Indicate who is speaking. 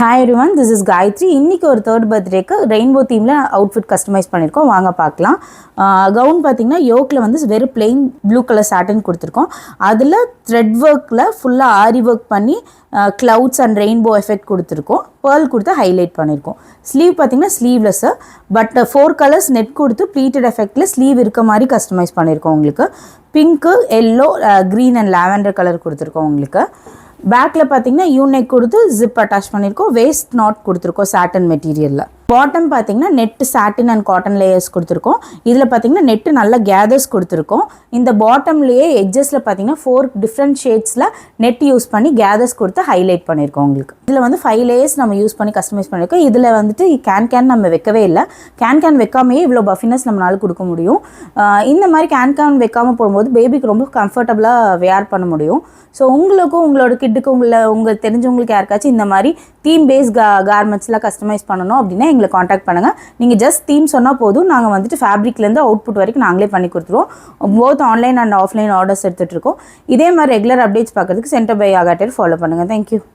Speaker 1: Hi everyone, this is Gayatri. இன்னைக்கு ஒரு third பர்த்டேக்கு ரெயின்போ தீமில் அவுட்ஃபிட் கஸ்டமைஸ் பண்ணியிருக்கோம். வாங்க பார்க்கலாம். கவுன் பார்த்தீங்கன்னா யோக்கில் வந்து வெறும் பிளெயின் ப்ளூ கலர் சாட்டன் கொடுத்துருக்கோம். அதில் த்ரெட் ஒர்க்கில் ஃபுல்லாக ஆரி ஒர்க் பண்ணி க்ளவுட்ஸ் அண்ட் ரெயின்போ எஃபெக்ட் கொடுத்துருக்கோம். பேர்ல் கொடுத்து ஹைலைட் பண்ணியிருக்கோம். ஸ்லீவ் பார்த்தீங்கன்னா ஸ்லீவ்லெஸ்ஸு, பட் 4 கலர்ஸ் நெட் கொடுத்து ப்ளீட்டட் எஃபெக்டில் ஸ்லீவ் இருக்க மாதிரி கஸ்டமைஸ் பண்ணியிருக்கோம். உங்களுக்கு pink, yellow, green and lavender colour கொடுத்துருக்கோம். உங்களுக்கு பேக்கில் பார்த்தீங்கன்னா யூனெக் கொடுத்து ஜிப் அட்டாச் பண்ணியிருக்கோம். வேஸ்ட் நாட் கொடுத்துருக்கோம் சாட்டன் மெட்டீரியலில். பாட்டம் பார்த்தீங்கன்னா net satin and cotton layers கொடுத்துருக்கோம். இதில் பார்த்தீங்கன்னா நெட்டு நல்ல கேதர்ஸ் கொடுத்துருக்கோம். இந்த பாட்டம்லேயே எட்ஜஸில் பார்த்தீங்கன்னா 4 டிஃப்ரெண்ட் ஷேட்ஸில் நெட் யூஸ் பண்ணி கேதர்ஸ் கொடுத்து ஹைலைட் பண்ணியிருக்கோம். உங்களுக்கு இதில் வந்து 5 லேயர்ஸ் நம்ம யூஸ் பண்ணி கஸ்டமைஸ் பண்ணியிருக்கோம். இதில் வந்துட்டு கேன் நம்ம வைக்கவே இல்லை. கேன் வைக்காமையே இவ்வளோ பஃபினஸ் நம்மளால கொடுக்க முடியும். இந்த மாதிரி கேன் வைக்காமல் போடும்போது பேபிக்கு ரொம்ப கம்ஃபர்டபுளாக வேர் பண்ண முடியும். ஸோ உங்களுக்கும் உங்களோட கிட்டுக்கு உங்களுக்கு தெரிஞ்சவங்களுக்கு யாருக்காச்சும் இந்த மாதிரி தீம் பேஸ் கார்மெண்ட்ஸ்லாம் கஸ்டமைஸ் பண்ணணும் அப்படின்னா எங்களை காண்டாக்ட் பண்ணுங்கள். நீங்கள் ஜஸ்ட் தீம் சொன்னால் போதும், நாங்கள் வந்துட்டு ஃபேப்ரிக்லேருந்து அவுட்புட் வரைக்கும் நாங்களே பண்ணி கொடுத்துருவோம். Both online and offline orders எடுத்துகிட்டு இருக்கோம். இதே மாதிரி ரெகுலர் அப்டேட்ஸ் பார்க்குறதுக்கு சென்டர் பை ஆகாட்டர் ஃபாலோ பண்ணுங்கள். தேங்க்யூ.